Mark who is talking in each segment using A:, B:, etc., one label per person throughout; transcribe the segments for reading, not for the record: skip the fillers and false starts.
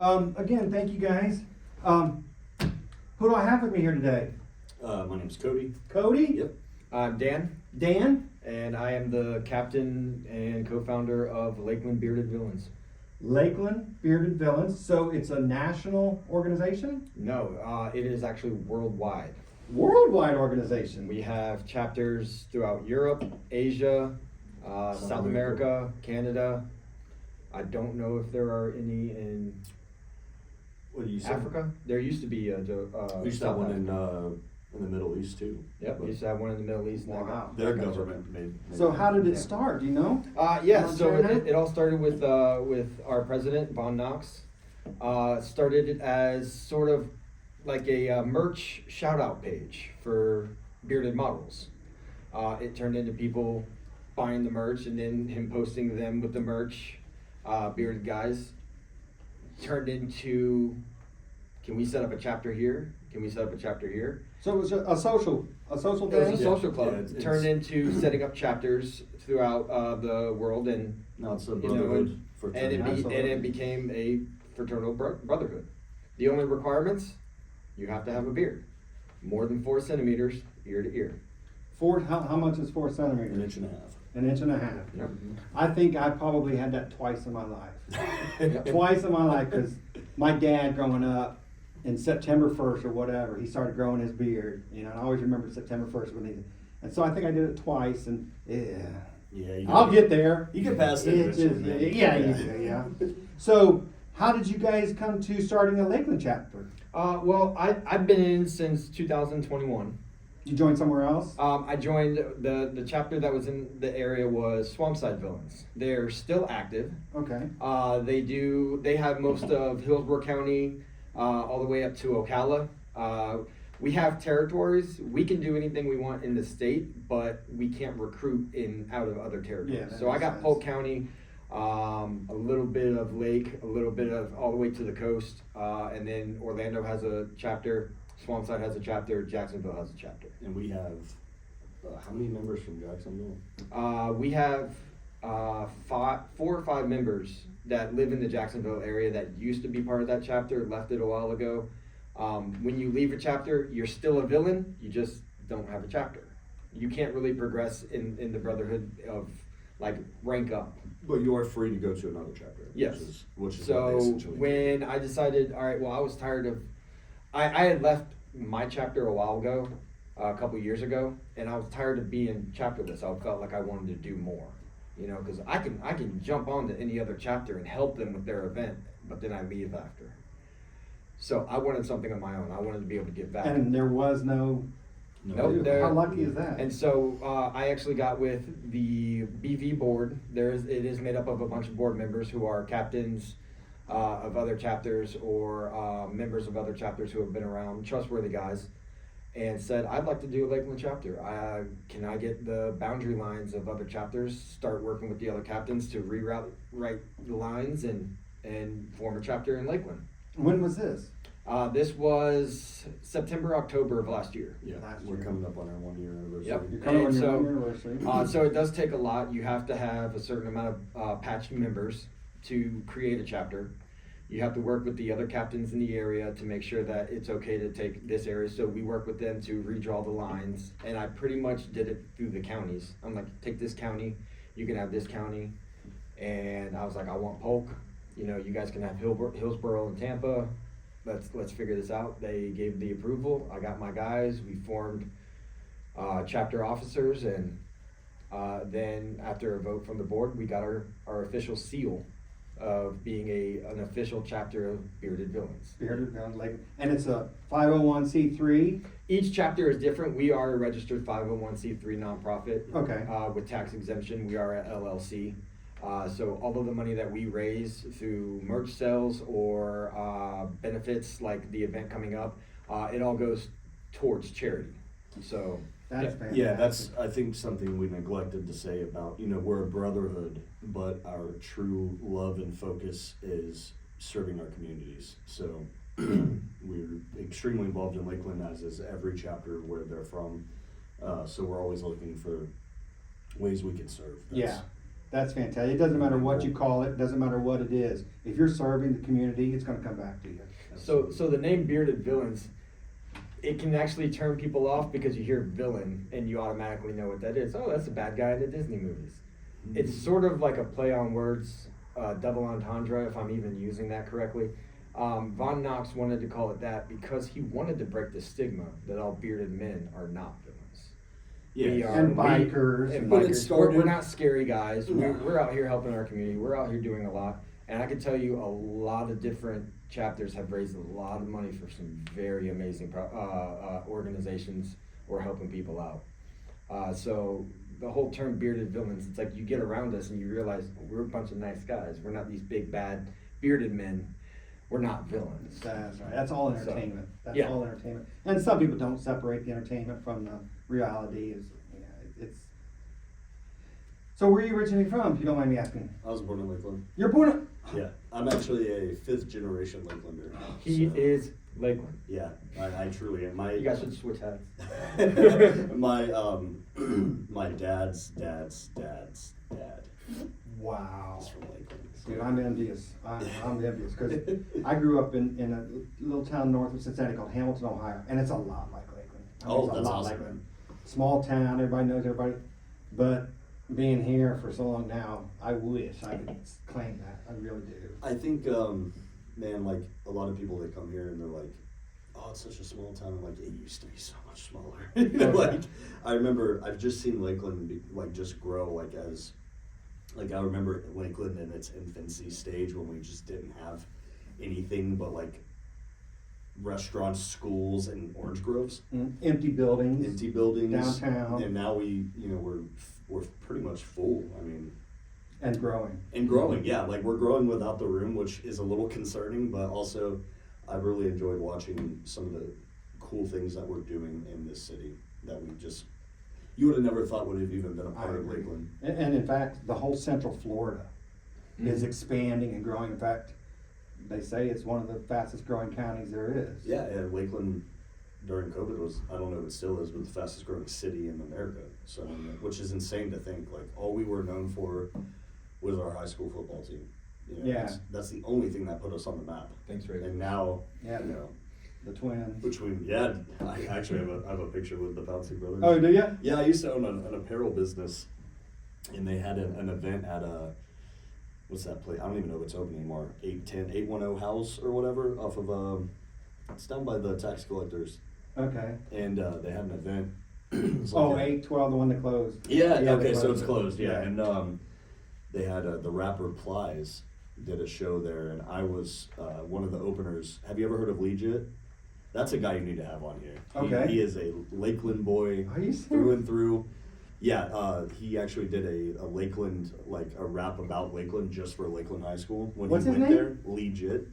A: Again, thank you guys. Who do I have with me here today?
B: My name's Cody.
A: Cody?
B: Yep.
C: I'm Dan,
A: Dan?
C: and I am the captain and co-founder of Lakeland Bearded Villains.
A: Lakeland Bearded Villains. So it's a national organization?
C: No, it is actually worldwide.
A: Worldwide organization.
C: We have chapters throughout Europe, Asia, South America, Canada. I don't know if there are any in
B: What do you say?
C: Africa. There used to be
B: We used to have
C: South
B: one
C: Africa.
B: in the Middle East too.
C: Yep, we used to have one in the Middle East. and that
A: Wow.
B: Their
C: got
B: government made.
A: So how did it
C: Yeah.
A: start? Do you know?
C: Yeah,
A: Want to
C: so
A: share that?
C: it all started with our president, Von Knox. Started it as sort of like a merch shout-out page for bearded models. It turned into people buying the merch and then him posting them with the merch, bearded guys. Turned into, can we set up a chapter here? Can we set up a chapter here?
A: So it was a social
C: It was
A: thing?
C: a social club.
B: Yeah, it's-
C: Turned into setting up chapters throughout the world, and
B: Now it's a
C: you know,
B: brotherhood
C: and
B: fraternity.
C: it
A: Absolutely.
C: became a fraternal brotherhood. The only requirements, you have to have a beard, more than 4 centimeters ear to ear.
A: How much is 4 centimeters?
B: An inch and a half.
A: An inch and a half.
C: Yep.
A: I think I probably had that twice in my life.
C: Yep.
A: Twice in my life, because my dad growing up, in September 1st or whatever, he started growing his beard, and I always remember September 1st when and so I think I did it twice, and yeah.
B: Yeah, you
A: I'll get there.
B: You get past it
A: It's
B: eventually,
A: just-
B: man.
A: you do, yeah. So, how did you guys come to starting a Lakeland chapter?
C: Well, I've been in since 2021.
A: You joined somewhere else?
C: I joined the chapter that was in the area was Swampside Villains. They're still active.
A: Okay.
C: They have most of Hillsborough County, all the way up to Ocala. We have territories. We can do anything we want in the state, but we can't recruit out of other territories.
A: Yeah, that
C: so I
A: makes
C: got
A: sense.
C: Polk County, a little bit of Lake, a little bit of all the way to the coast, and then Orlando has a chapter, Swampside has a chapter, Jacksonville has a chapter.
B: And we have how many members from Jacksonville?
C: We have 4 or 5 members that live in the Jacksonville area that used to be part of that chapter, left it a while ago. When you leave a chapter, you're still a villain, you just don't have a chapter. You can't really progress in the Brotherhood of like rank up.
B: But you are free to go to another chapter.
C: Yes.
B: Which is what
C: So
B: they essentially do.
C: when I decided, all right, well, I was tired of, I had left my chapter a while ago, a couple years ago, and I was tired of being chapterless. I felt like I wanted to do more, because I can jump onto any other chapter and help them with their event, but then I leave after. So I wanted something of my own. I wanted to be able to give back.
A: And there was no.
C: Nope, there-
A: How lucky is that?
C: And so I actually got with the BV board. It is made up of a bunch of board members who are captains of other chapters or members of other chapters who have been around, trustworthy guys, and said, I'd like to do a Lakeland chapter. Can I get the boundary lines of other chapters, start working with the other captains to write the lines and form a chapter in Lakeland?
A: When was this?
C: This was September, October of last year.
B: Yeah,
A: Last
B: we're
A: year.
B: coming up on our 1 year anniversary.
C: Yep.
A: You're coming on
C: And
A: your
C: so-
A: 1 year anniversary.
C: So it does take a lot. You have to have a certain amount of patch members to create a chapter. You have to work with the other captains in the area to make sure that it's okay to take this area. So we work with them to redraw the lines. And I pretty much did it through the counties. I'm like, take this county, you can have this county. And I was like, I want Polk. You guys can have Hillsborough and Tampa. Let's figure this out. They gave the approval. I got my guys. We formed chapter officers, and then after a vote from the board, we got our official seal of being an official chapter of Bearded Villains.
A: Bearded Villains, and it's a 501c3.
C: Each chapter is different. We are a registered 501c3 nonprofit.
A: Okay.
C: With tax exemption. We are a LLC. So all of the money that we raise through merch sales or benefits like the event coming up, it all goes towards charity. So
A: That's fantastic.
B: Yeah, that's, I think, something we neglected to say about, we're a brotherhood, but our true love and focus is serving our communities. So we're extremely involved in Lakeland, as is every chapter where they're from. So we're always looking for ways we can serve.
A: Yeah. That's fantastic. It doesn't matter what you call it, doesn't matter what it is. If you're serving the community, it's gonna come back to you.
C: So the name Bearded Villains, it can actually turn people off because you hear villain and you automatically know what that is. Oh, that's a bad guy in the Disney movies. It's sort of like a play on words, double entendre, if I'm even using that correctly. Von Knox wanted to call it that because he wanted to break the stigma that all bearded men are not villains.
B: Yeah.
C: We
A: And bikers.
C: and
B: But it
C: bikers. We're
B: started-
C: not scary guys.
B: No.
C: We're out here helping our community. We're out here doing a lot. And I can tell you a lot of different chapters have raised a lot of money for some very amazing organizations or helping people out. So the whole term bearded villains, it's like you get around us and you realize we're a bunch of nice guys. We're not these big bad bearded men. We're not villains.
A: That's right. That's all
C: So,
A: entertainment. That's
C: yeah.
A: all entertainment. And some people don't separate the entertainment from the reality. It's. So where are you originally from, if you don't mind me asking?
B: I was born in Lakeland.
A: You're born in.
B: Yeah, I'm actually a 5th generation Lakelander.
C: He
B: so-
C: is Lakeland.
B: Yeah, I truly am.
C: You guys should switch hats.
B: my my dad's dad's dad's dad
A: Wow.
B: is from Lakeland.
A: Dude, I'm envious. I'm envious because I grew up in a little town north of Cincinnati called Hamilton, Ohio, and it's a lot like Lakeland.
B: Oh,
A: it's a
B: that's
A: lot
B: awesome.
A: like Lakeland. Small town, everybody knows everybody. But being here for so long now, I wish I could claim that. I really do.
B: I think, man, like a lot of people that come here and they're like, "Oh, it's such a small town." I'm like, it used to be so much smaller. Like, I remember I've just seen Lakeland just grow as. Like, I remember Lakeland in its infancy stage when we just didn't have anything but like restaurants, schools, and orange groves,
A: Empty buildings.
B: empty buildings
A: Downtown.
B: and now we're pretty much full. I mean,
A: And growing.
B: and growing. Yeah, like we're growing without the room, which is a little concerning, but also I've really enjoyed watching some of the cool things that we're doing in this city that we just. You would have never thought would have even been a part of
A: agree.
B: Lakeland.
A: And in fact, the whole Central Florida is
C: Mhm.
A: expanding and growing. In fact, they say it's one of the fastest growing counties there is.
B: Yeah, and Lakeland during COVID was, I don't know if it still is, but the fastest growing city in America. So, which is insane to think. Like, all we were known for was our high school football team. You know,
A: Yeah.
B: That's the only thing that put us on the map.
C: Thanks, Ray.
B: And now,
A: Yeah.
B: you know,
A: The Twins.
B: I actually have a picture with the Pouncey brothers.
A: Oh, do you?
B: Yeah, I used to own an apparel business, and they had an event at what's that place? I don't even know if it's open anymore. 810 House or whatever off of it's down by the tax collectors,
A: Okay.
B: and they had an event. It was
A: Oh,
B: like a-
A: 812, the one that closed.
B: Yeah.
A: they
B: Okay, so it's
A: it.
B: closed. Yeah, and they had the rapper Plies did a show there, and I was one of the openers. Have you ever heard of Legit? That's a guy you need to have on here.
A: Okay.
B: He is a Lakeland boy
A: Are you
B: through
A: serious?
B: and through. Yeah, he actually did a Lakeland, like a rap about Lakeland just for Lakeland High School when
A: What's
B: he
A: his
B: went
A: name?
B: there. Legit.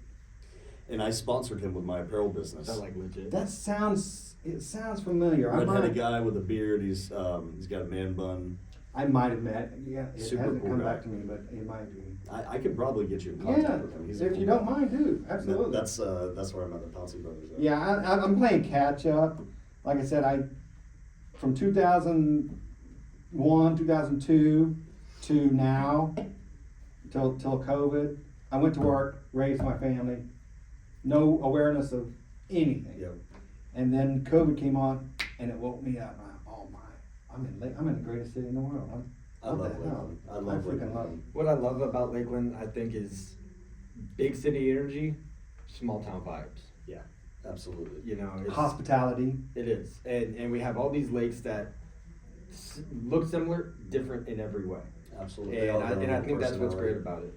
B: And I sponsored him with my apparel business.
C: I like legit.
A: It sounds familiar.
B: Redheaded guy with a beard. He's got a man bun.
A: I might have met. Yeah, it
B: Super
A: hasn't
B: cool
A: come
B: guy.
A: back to me, but it might be.
B: I could probably get you in contact
A: Yeah,
B: with him. He's a
A: if
B: cool
A: you
B: guy.
A: don't mind, dude. Absolutely.
B: That's where I met the Pouncey brothers. At.
A: Yeah, I'm playing catch up. Like I said, from 2001, 2002 to now, till COVID, I went to work, raised my family, no awareness of anything.
B: Yep.
A: And then COVID came on, and it woke me up. I'm in the greatest city in the world.
B: I
A: What
B: love
A: the hell?
B: Lakeland. I love
A: freaking
B: Lakeland.
A: love it.
C: What I love about Lakeland, I think, is big city energy, small town vibes.
B: Yeah, absolutely.
C: You know, it's,
A: Hospitality.
C: it is, and we have all these lakes that look similar, different in every way.
B: Absolutely. They all
C: And
B: have
C: I
B: their
C: think
B: own
C: that's what's great
B: personality.
C: about it.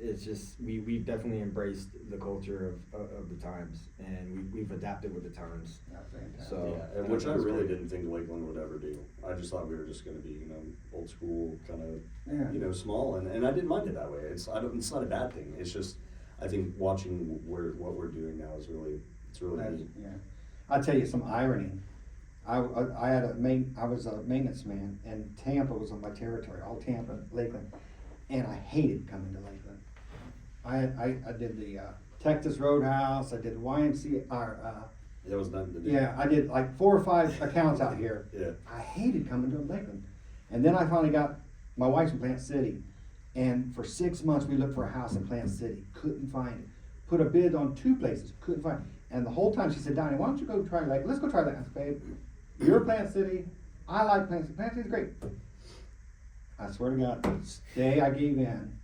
C: It's just we've definitely embraced the culture of the times, and we've adapted with the times.
A: Yeah, fantastic.
C: So-
B: Yeah, and
C: I
B: which
C: think
B: I
C: it's
B: really
C: great.
B: didn't think Lakeland would ever do. I just thought we were just going to be, old school, kind of,
A: Yeah.
B: small, and I didn't mind it that way. It's not a bad thing. It's just I think watching what we're doing now is really neat.
A: Yeah. I'll tell you some irony. I was a maintenance man, and Tampa was on my territory, all Tampa, Lakeland, and I hated coming to Lakeland. I did the Texas Roadhouse, I did YMCA,
B: There was nothing to do.
A: yeah, I did like 4 or 5 accounts out here.
B: Yeah.
A: I hated coming to Lakeland. And then I finally got My wife's from Plant City, and for 6 months we looked for a house in Plant City, couldn't find it. Put a bid on 2 places, couldn't find it. And the whole time she said, Donnie, why don't you go try Lakeland? Let's go try Lakeland. I said, babe, you're Plant City, I like Plant City. Plant City's great. I swear to God, the day I gave in,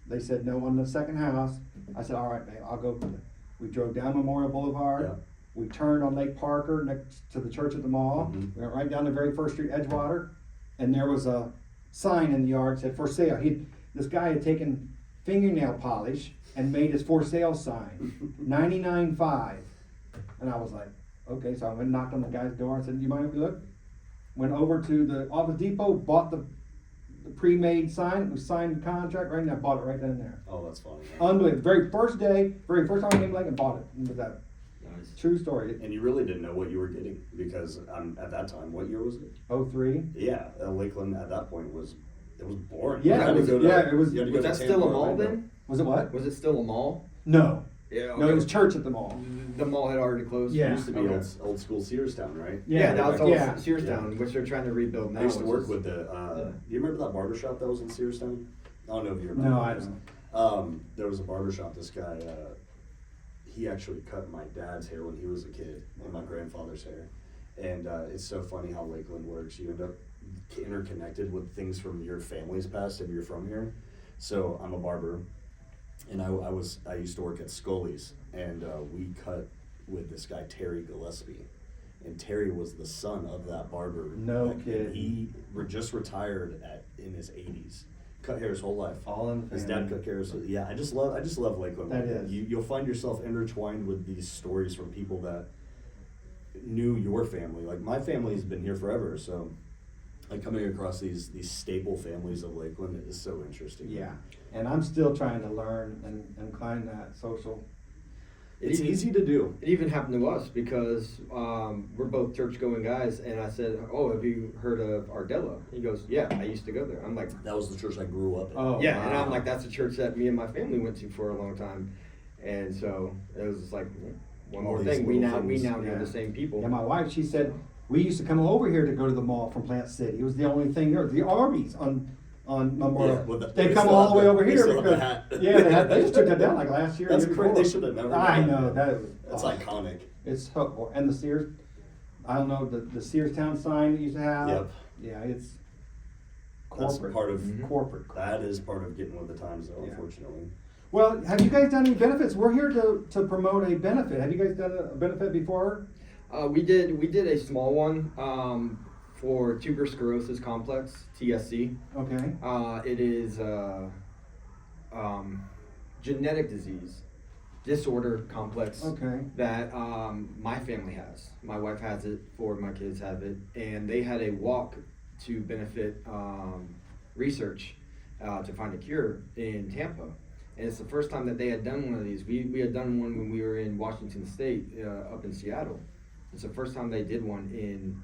A: they said no on the second house. I said, all right, babe, I'll go with it. We drove down Memorial Boulevard.
B: Yeah.
A: We turned on Lake Parker next to the church at the mall.
B: Mhm.
A: We went right down the very first street, Edgewater, and there was a sign in the yard that said for sale. This guy had taken fingernail polish and made his for sale sign, $99.5. And I was like, okay, so I went and knocked on the guy's door and said, do you mind if we look? Went over to the Office Depot, bought the pre-made sign, we signed the contract right now, bought it right then and there.
B: Oh, that's funny.
A: Unbelievable. Very first day, very first time I came to Lake and bought it. It was that
C: Nice.
A: true story.
B: And you really didn't know what you were getting because at that time, what year was it?
A: 03.
B: Yeah, Lakeland at that point was boring.
A: Yeah,
B: You had
A: it
B: to
A: was-
B: go to-
A: yeah, it was-
B: you had to go
C: Was
B: to
C: that still a
B: Tampa,
C: mall
B: right?
C: then?
A: Was it what?
C: Was it still a mall?
A: No.
C: Yeah.
A: No, it was church at the mall.
C: The mall had already closed.
A: Yeah.
B: It used to be
C: Okay.
B: old school Searstown, right?
C: Yeah, that was all
A: yeah.
C: Searstown, which they're trying to rebuild now.
B: I used to
C: which
B: work
C: is-
B: with the. Do you remember that barber shop that was in Searstown? I don't know if you remember.
A: No, I
B: those.
A: don't.
B: There was a barber shop. This guy, he actually cut my dad's hair when he was a kid, and my grandfather's hair. And it's so funny how Lakeland works. You end up interconnected with things from your family's past if you're from here. So I'm a barber, and I used to work at Scully's, and we cut with this guy Terry Gillespie, and Terry was the son of that barber.
A: No
B: And
A: kidding.
B: He just retired in his 80s. Cut hair his whole life.
A: All in the
B: His
A: family.
B: dad cut hair. So yeah, I just love Lakeland.
A: That is.
B: You'll find yourself intertwined with these stories from people that knew your family. Like my family's been here forever, so like coming across these staple families of Lakeland is so interesting.
A: Yeah, and I'm still trying to learn and climb that social.
B: It's easy to do.
C: It even happened to us because we're both church-going guys, and I said, "Oh, have you heard of Ardella?" He goes, "Yeah, I used to go there." I'm like,
B: That was the church I grew up in.
A: Oh,
C: "Yeah," and
A: wow.
C: I'm like, "That's a church that me and my family went to for a long time," and so it was just like one
B: All
C: more
B: these
C: thing. We
B: little
C: now
B: things.
C: know
A: Yeah.
C: the same people.
A: Yeah, my wife, she said, we used to come over here to go to the mall from Plant City. It was the only thing there. The Arby's on Memorial.
B: Yeah, with the-
A: they
B: they
A: come
B: still
A: all
B: have
A: the way
B: the-
A: over
B: they
A: here
B: still have the
A: because
B: hat.
A: they just took that down like last year.
B: That's
A: the year
B: crazy. They
A: before.
B: should have never
A: I
B: done
A: know
B: that.
A: that. Was,
B: That's
A: oh,
B: iconic.
A: It's horrible. And the Sears, I don't know the Searstown sign that you used to have.
B: Yep.
A: Yeah, it's
B: That's
A: corporate.
B: part of
C: Mhm.
A: corporate.
B: that is part of getting with the times, though.
A: Yeah.
B: Unfortunately.
A: Well, have you guys done any benefits? We're here to promote a benefit. Have you guys done a benefit before?
C: We did a small one for tuberous sclerosis complex (TSC).
A: Okay.
C: It is genetic disorder complex
A: Okay.
C: that my family has. My wife has it, 4 of my kids have it, and they had a walk to benefit research to find a cure in Tampa. And it's the first time that they had done one of these. We had done one when we were in Washington State, up in Seattle. It's the first time they did one in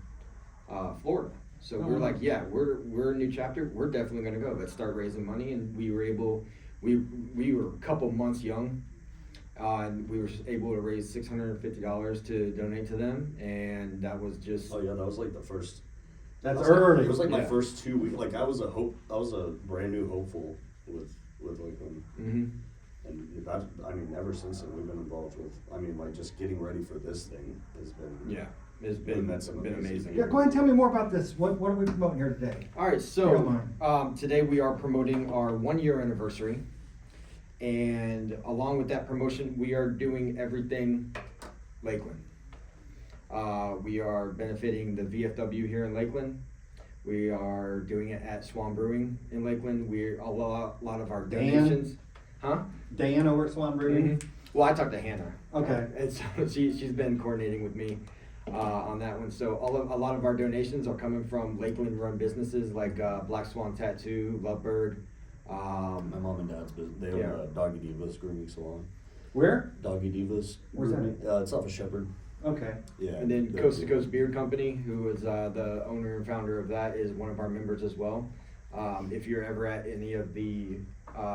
C: Florida. So we're like, yeah, we're a new chapter. We're definitely gonna go. Let's start raising money. And we were able, we were a couple months young, and we were able to raise $650 to donate to them. And that was just
B: Oh yeah, that was like the first.
A: That's
B: It was like-
A: early.
B: It was like my
C: Yeah.
B: first 2 weeks. Like I was a brand new hopeful with Lakeland,
C: Mhm.
B: and that, I mean, ever since then we've been involved with. I mean, like just getting ready for this thing has been.
C: Yeah, it's
B: We
C: been
B: met some amazing
C: amazing.
A: Yeah, go ahead and tell me more about this. What are we promoting here today?
C: All right,
A: If you don't
C: so today we are promoting our 1-year anniversary, and along with that promotion, we are doing everything Lakeland. We are benefiting the VFW here in Lakeland. We are doing it at Swan Brewing in Lakeland. We're a lot of our
A: Dan?
C: donations, huh?
A: Dan over at Swan Brewing.
C: Well, I talked to Hannah.
A: Okay.
C: And so she's been coordinating with me on that one. So a lot of our donations are coming from Lakeland run businesses like Black Swan Tattoo, Lovebird.
B: My mom and dad's business. They own
C: Yeah.
B: Doggy Divas grooming salon.
A: Where?
B: Doggy Divas.
A: Where's that?
B: grooming. It's off of Shepherd.
A: Okay.
B: Yeah.
C: And then
B: they're
C: Coast to
B: cool.
C: Coast Beard Company, who is the owner and founder of that, is one of our members as well. If you're ever at any of the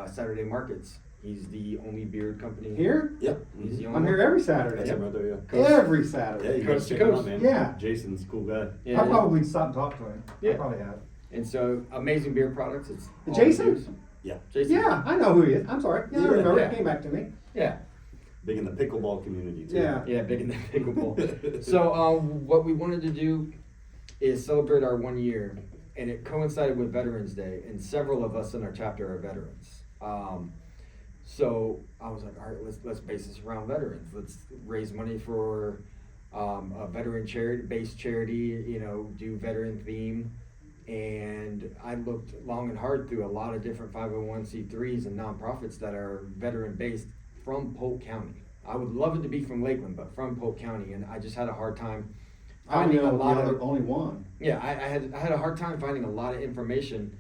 C: Saturday markets, he's the only beard company
A: Here?
B: Yep.
C: He's the
B: mhm.
C: only
A: I'm here
C: one.
A: every
B: That's
A: Saturday.
B: him right there. Yeah.
C: Coast-
A: Every
B: Yeah,
A: Saturday.
B: you
C: Coast
B: guys
C: to
B: check him out,
C: coast.
B: man.
A: Yeah.
B: Jason's a cool guy.
C: Yeah.
A: I probably stopped and talked to him.
C: Yeah.
A: I probably have.
C: And so, amazing beer products. It's all
A: Jason?
C: juice.
B: Yeah,
C: Jason.
A: Yeah, I know who he is. I'm sorry. Yeah, I
B: Yeah.
A: remember.
C: Yeah.
A: It came back to me.
C: Yeah.
B: big in the pickleball community too.
A: Yeah.
C: Yeah, big in the pickleball. So what we wanted to do is celebrate our 1 year, and it coincided with Veterans Day, and several of us in our chapter are veterans. So I was like, all right, let's base this around veterans. Let's raise money for a veteran based charity. You know, do veteran theme. And I looked long and hard through a lot of different 501c3s and nonprofits that are veteran based from Polk County. I would love it to be from Lakeland, but from Polk County, and I just had a hard time
A: I
C: finding
A: know
C: a lot
A: the other,
C: of.
A: only one.
C: Yeah, I had a hard time finding a lot of information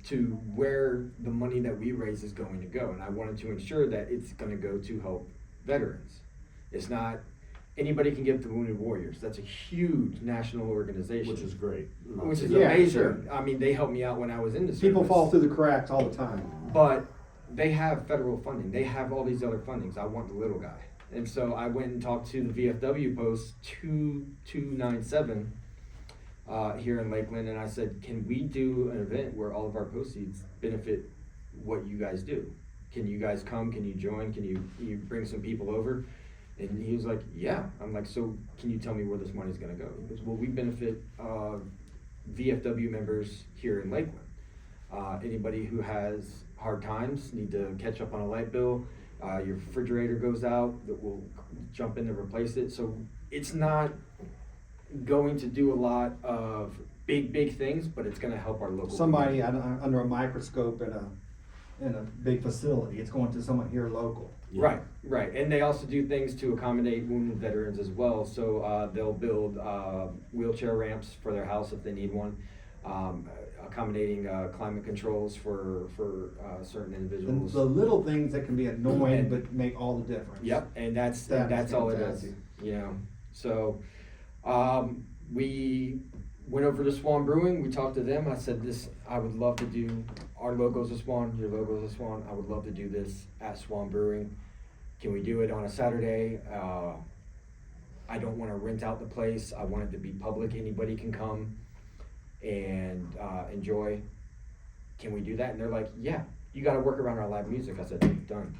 C: to where the money that we raise is going to go, and I wanted to ensure that it's going to go to help veterans. It's not anybody can give to Wounded Warriors. That's a huge national organization,
B: Which is great.
C: which is
A: Yeah,
C: amazing.
A: sure.
C: I mean, they helped me out when I was in the
A: People
C: service.
A: fall through the cracks all the time.
C: But they have federal funding. They have all these other fundings. I want the little guy. And so I went and talked to the VFW post 2297 here in Lakeland, and I said, can we do an event where all of our proceeds benefit what you guys do? Can you guys come? Can you join? Can you bring some people over? And he was like, yeah. I'm like, so can you tell me where this money's gonna go? He goes, well, we benefit VFW members here in Lakeland. Anybody who has hard times, need to catch up on a light bill, your refrigerator goes out, that will jump in to replace it. So it's not going to do a lot of big things, but it's gonna help our local
A: Somebody
C: community.
A: under a microscope in a big facility. It's going to someone here local.
B: Yeah.
C: Right. And they also do things to accommodate wounded veterans as well. So they'll build wheelchair ramps for their house if they need one, accommodating climate controls for certain individuals.
A: The little things that can be annoying
C: And-
A: but make all the difference.
C: Yep, and that's
A: That
C: all
A: is
C: it is.
A: fantastic.
C: You know, so we went over to Swan Brewing. We talked to them. I said, I would love to do. Our logo's a swan. Your logo's a swan. I would love to do this at Swan Brewing. Can we do it on a Saturday? I don't want to rent out the place. I want it to be public. Anybody can come and enjoy. Can we do that? And they're like, yeah. You got to work around our live music. I said, done.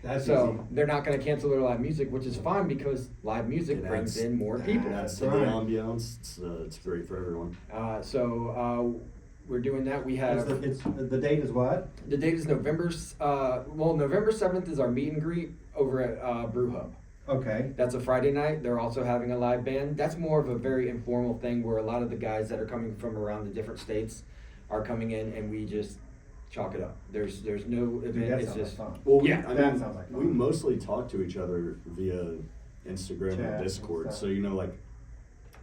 A: That's
C: So
A: easy.
C: they're not going to cancel their live music, which is fine because live music
B: It
C: brings
B: adds-
C: in more people.
B: That's
A: That's
B: the
A: right.
B: ambiance. It's great for everyone.
C: So we're doing that. We have
A: The date is what?
C: the date is November 7th is our meet and greet over at Brew Hub.
A: Okay.
C: That's a Friday night. They're also having a live band. That's more of a very informal thing where a lot of the guys that are coming from around the different states are coming in, and we just chalk it up. There's no event.
A: Dude, that
C: It's
A: sounds like
C: just
A: fun.
B: Well,
C: Yeah,
A: that sounds like
B: we
A: fun.
B: mostly talk to each other via Instagram
A: Chat
B: and
A: and
B: Discord.
A: stuff.
B: So, you know, like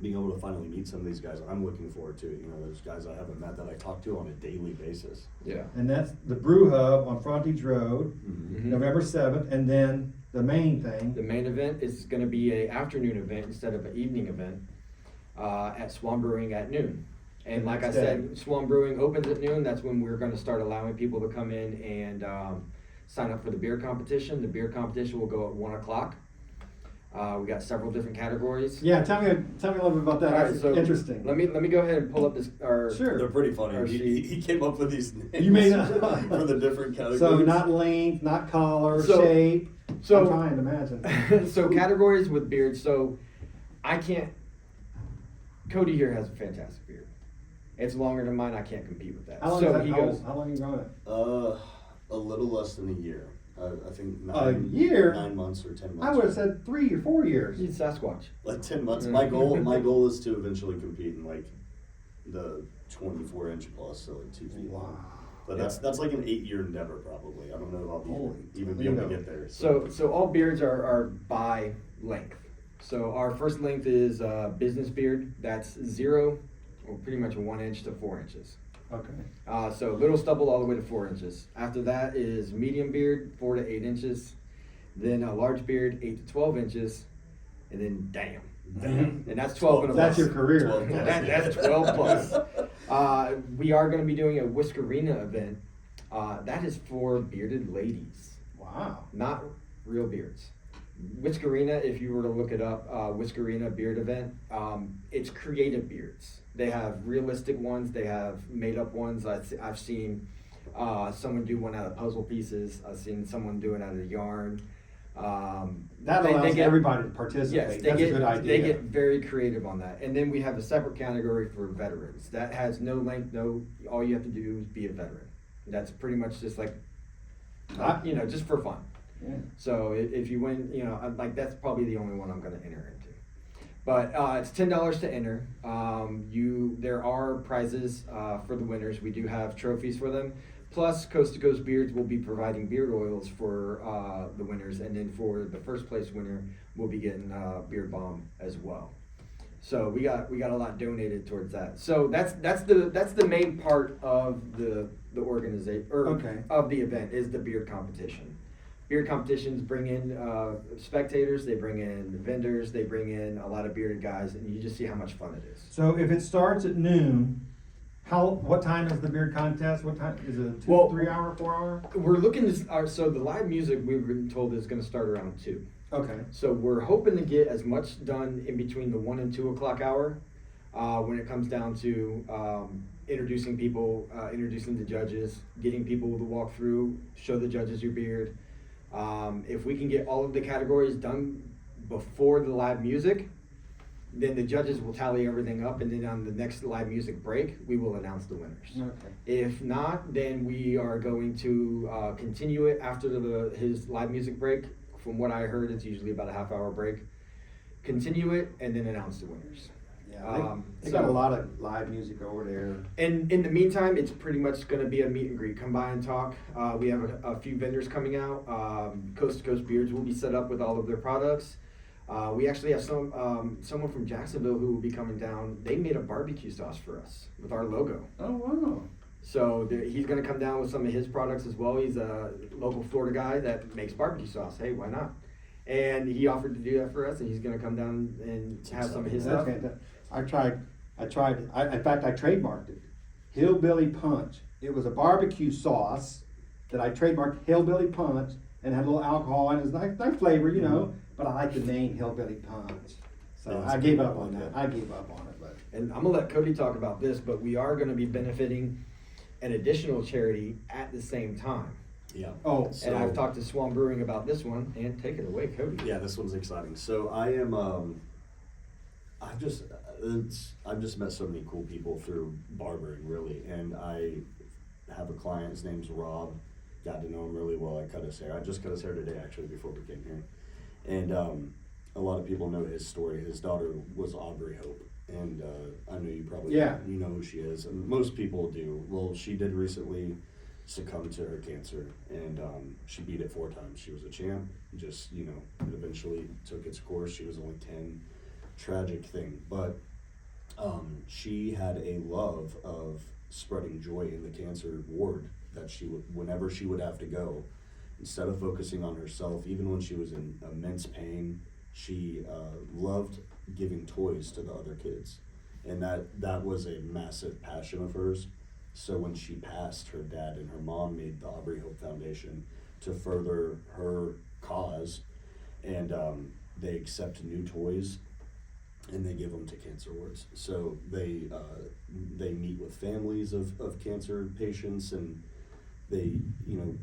B: being able to finally meet some of these guys, I'm looking forward to it. You know, there's guys I haven't met that I talk to on a daily basis.
C: yeah.
A: And that's the Brew Hub on Frontage Road,
C: Mhm.
A: November 7th, and then the main thing.
C: The main event is going to be a afternoon event instead of an evening event at Swan Brewing at noon. And
A: The
C: like I
A: next
C: said,
A: day.
C: Swan Brewing opens at noon. That's when we're going to start allowing people to come in and sign up for the beer competition. The beer competition will go at 1 o'clock. We got several different categories.
A: Yeah, tell me a little bit about that.
C: All right,
A: That's
C: so
A: interesting.
C: Let me go ahead and pull up this.
A: Sure.
B: They're pretty funny.
C: Or
B: He came up with these names
A: You made
B: for the different categories.
A: So not length, not color,
C: So-
A: shape.
C: so-
A: I'm trying to imagine.
C: So categories with beards. So I can't. Cody here has a fantastic beard. It's longer than mine. I can't compete with that.
A: How long,
C: so
A: is that,
C: he
A: how,
C: goes.
A: how long you grown it?
B: A little less than a year. I think
A: A year?
B: 9 months or 10 months.
A: I would have said 3 or 4 years.
C: He's Sasquatch.
B: Like 10 months.
C: Yeah.
B: My goal is to eventually compete in like the 24-inch plus, so like 2 feet.
A: Wow.
B: But that's like an 8-year endeavor probably. I don't know if I'll
A: Holy
B: even be able to
A: Toledo.
B: get there.
C: So all beards are by length. So our first length is business beard. That's 0, or pretty much 1 inch to 4 inches.
A: Okay.
C: So little stubble all the way to 4 inches. After that is medium beard, 4 to 8 inches. Then a large beard, 8 to 12 inches. And then damn. And that's 12 and above.
A: That's your career.
B: 12 plus.
C: That's 12 plus. We are going to be doing a Whiskerina event. That is for bearded ladies,
A: Wow.
C: not real beards. Whiskerina, if you were to look it up, Whiskerina beard event, it's creative beards. They have realistic ones, they have made up ones. I've seen someone do one out of puzzle pieces. I've seen someone do it out of yarn.
A: That allows everybody to participate.
C: Yes,
A: That's a good idea.
C: They get very creative on that. And then we have a separate category for veterans. That has no length, all you have to do is be a veteran. That's pretty much just like, just for fun.
A: Yeah.
C: So if you win, that's probably the only one I'm going to enter into. But it's $10 to enter. There are prizes for the winners. We do have trophies for them. Plus, Coast to Coast Beards will be providing beard oils for the winners, and then for the first place winner, we'll be getting beard balm as well. So we got a lot donated towards that. So that's the main part of the organization of the event is the beard competition. Beard competitions bring in spectators, they bring in vendors, they bring in a lot of bearded guys, and you just see how much fun it is.
A: So if it starts at noon, what time is the beard contest? What time is it? A 2, 3 hour, 4 hour?
C: We're looking to so the live music we've been told is going to start around 2.
A: Okay.
C: So we're hoping to get as much done in between the 1 and 2 o'clock hour when it comes down to introducing people, introducing the judges, getting people to walk through, show the judges your beard. If we can get all of the categories done before the live music, then the judges will tally everything up, and then on the next live music break, we will announce the winners.
A: Okay.
C: If not, then we are going to continue it after his live music break. From what I heard, it's usually about a half-hour break. Continue it, and then announce the winners.
A: Yeah, they got a lot of live music over there.
C: And in the meantime, it's pretty much going to be a meet and greet. Come by and talk. We have a few vendors coming out. Coast to Coast Beards will be set up with all of their products. We actually have someone from Jacksonville who will be coming down. They made a barbecue sauce for us with our logo.
A: Oh, wow.
C: So he's going to come down with some of his products as well. He's a local Florida guy that makes barbecue sauce. Hey, why not? And he offered to do that for us, and he's going to come down and have some of his stuff.
A: I tried. In fact, I trademarked it. Hillbilly Punch. It was a barbecue sauce that I trademarked Hillbilly Punch and had a little alcohol and it was nice flavor, but I like the name Hillbilly Punch. So
B: Yeah,
A: I gave up on that. I gave up on it. But
C: And I'm going to let Cody talk about this, but we are going to be benefiting an additional charity at the same time.
B: Yeah.
A: Oh,
C: And I've talked to Swan Brewing about this one, and take it away, Cody.
B: Yeah, this one's exciting. So I am, I've just met so many cool people through barbering, really. And I have a client, his name's Rob. Got to know him really well. I cut his hair. I just cut his hair today, actually, before we came here. And a lot of people know his story. His daughter was Aubrey Hope. And I know you probably you know who she is. And most people do. Well, she did recently succumb to her cancer. And she beat it 4 times. She was a champ. Just, it eventually took its course. She was only 10. Tragic thing. But she had a love of spreading joy in the cancer ward, that she would, whenever she would have to go, instead of focusing on herself, even when she was in immense pain, she loved giving toys to the other kids. And that was a massive passion of hers. So when she passed, her dad and her mom made the Aubrey Hope Foundation to further her cause. And they accept new toys and they give them to cancer wards. So they meet with families of cancer patients, and they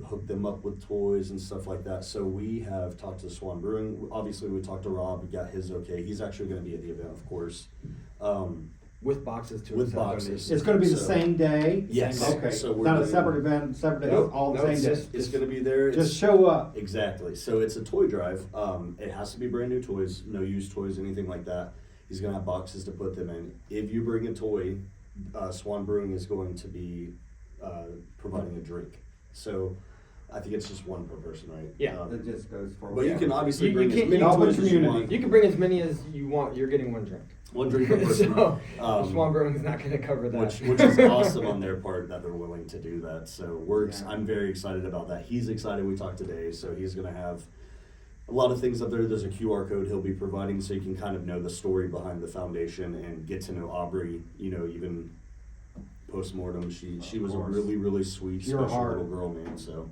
B: hook them up with toys and stuff like that. So we have talked to Swan Brewing. Obviously, we talked to Rob. We got his okay. He's actually going to be at the event, of course.
C: With boxes to
B: With boxes.
A: it's going to be the same day?
B: Yes.
A: Okay.
B: So we're
A: not a
B: doing-
A: separate event, separate day, all the same day.
B: It's going to be there.
A: Just show up.
B: Exactly. So it's a toy drive. It has to be brand new toys, no used toys, anything like that. He's going to have boxes to put them in. If you bring a toy, Swan Brewing is going to be providing a drink. So I think it's just one per person, right?
C: Yeah.
A: It just goes for
B: But you can obviously
C: You
B: bring as
C: can't-
B: many
A: Open
B: toys as you
A: community.
B: want.
C: You can bring as many as you want. You're getting one drink.
B: One drink per person.
C: So
B: Um,
C: Swan Brewing is not going to cover that.
B: which is awesome on their part that they're willing to do that. So
A: Yeah.
B: I'm very excited about that. He's excited. We talked today, so he's going to have a lot of things up there. There's a QR code he'll be providing, so you can kind of know the story behind the foundation and get to know Aubrey. Even post-mortem, she was a
A: course.
B: really, really sweet,
A: Pure
B: special
A: heart.
B: little girl, man. So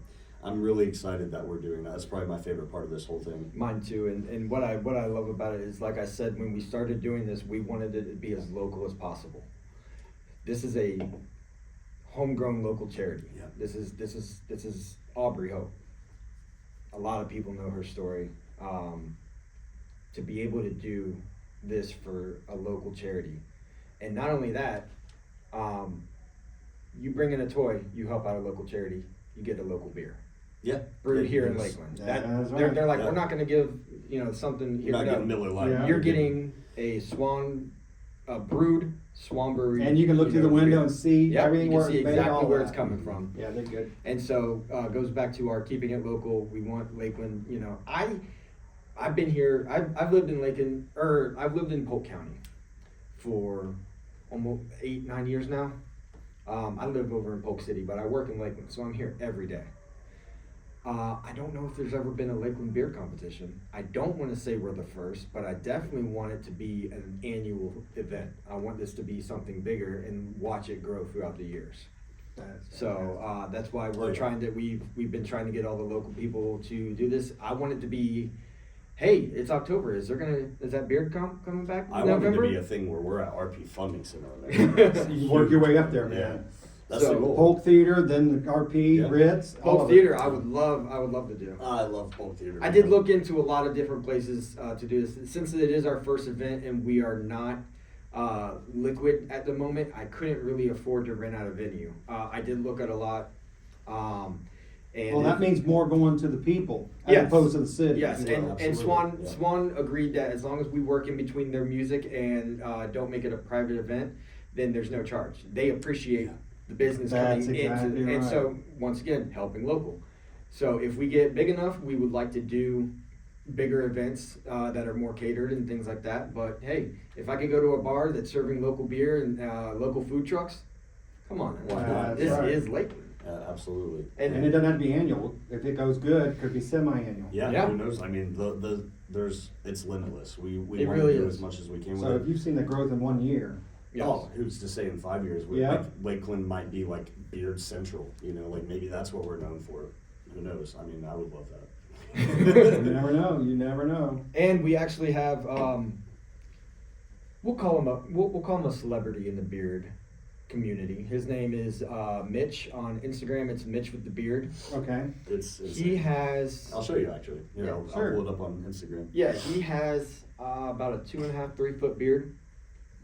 B: I'm really excited that we're doing that. That's probably my favorite part of this whole thing.
C: Mine too, and what I love about it is, like I said, when we started doing this, we wanted it to be as local as possible. This is a homegrown local charity.
B: Yeah.
C: This is Aubrey Hope. A lot of people know her story. To be able to do this for a local charity, and not only that, you bring in a toy, you help out a local charity, you get a local beer.
B: Yeah.
C: Brewed here in
B: Yes.
C: Lakeland.
A: Yeah, that's
C: They're
A: right.
C: like,
B: Yeah.
C: we're not going to give something here.
B: You're not
C: no.
B: getting Miller Lite.
A: Yeah.
C: You're getting a brewed Swan Brewing.
A: And you can look through the window and see
C: Yep,
A: everything
C: you
A: where
C: can see
A: it's made,
C: exactly
A: all
C: where
A: that.
C: it's coming from.
A: Yeah, they're good.
C: And so goes back to our keeping it local. We want Lakeland. I've been here. I've lived in Lakeland, or I've lived in Polk County for almost 8-9 years now. I live over in Polk City, but I work in Lakeland, so I'm here every day. I don't know if there's ever been a Lakeland beer competition. I don't want to say we're the first, but I definitely want it to be an annual event. I want this to be something bigger and watch it grow throughout the years. So that's why we're trying to. We've been trying to get all the local people to do this. I want it to be, hey, it's October. Is that beard coming back?
B: I
C: in
B: want it to
C: November?
B: be a thing where we're at RP Funding Center.
A: You work your way up there,
B: Yeah.
A: man.
B: That's
C: So,
B: the goal.
A: Polk Theater, then the RP,
B: Yeah.
A: Ritz. all
C: Polk
A: of it.
C: Theater, I would love to do.
B: I love Polk Theater.
C: I did look into a lot of different places to do this. Since it is our first event and we are not liquid at the moment, I couldn't really afford to rent out a venue. I did look at a lot. And
A: Well, that means more going to the people as
C: Yes.
A: opposed to the city.
C: Yes,
B: Yeah,
C: and
B: absolutely. Yeah.
C: Swan agreed that as long as we work in between their music and don't make it a private event, then there's no charge. They appreciate the business
A: That's
C: coming
A: exactly
C: into, and
A: right.
C: so once again, helping local. So if we get big enough, we would like to do bigger events that are more catered and things like that. But hey, if I could go to a bar that's serving local beer and local food trucks, come on,
A: That's
C: this
A: right.
C: is Lakeland.
B: Absolutely.
A: And it doesn't have to be annual. If it goes good, it could be semi-annual.
B: Yeah,
C: Yeah.
B: who knows? I mean, it's limitless. We
C: It
B: want to
C: really
B: do
C: is.
B: as much as we can
A: So
B: with
A: if
B: it.
A: you've seen the growth in 1 year,
C: Yes.
B: Oh, who's to say in 5 years?
A: Yeah.
B: Like Lakeland might be like Beard Central. Like maybe that's what we're known for. Who knows? I mean, I would love that.
A: you never know. You never know.
C: And we actually have we'll call him a celebrity in the beard community. His name is Mitch on Instagram. It's Mitch with the beard.
A: Okay.
B: It's
C: He has
B: I'll show you actually.
C: Yeah,
B: I'll
A: sure.
B: pull it up on Instagram.
C: he has about a 2.5-3 foot beard.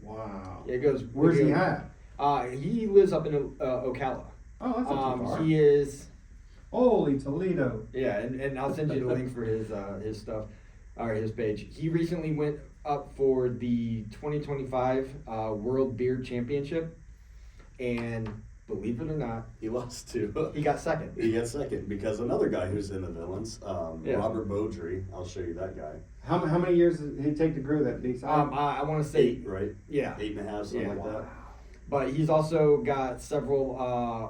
A: Wow.
C: It goes.
A: Where's
C: it
A: he
C: goes-
A: at?
C: He lives up in Ocala.
A: Oh, that's not too far.
C: He is.
A: Holy Toledo.
C: Yeah, and I'll send you the link for his stuff, or his page. He recently went up for the 2025 World Beard Championship, and believe it or not,
B: He lost to.
C: he got second.
B: He got second because another guy who's in the Villains,
C: Yeah.
B: Robert Beaudry. I'll show you that guy.
A: How many years did he take to grow that beast?
C: I want to say
B: 8, right?
C: yeah,
B: 8.5, something
C: Yeah.
B: like that.
C: but he's also got several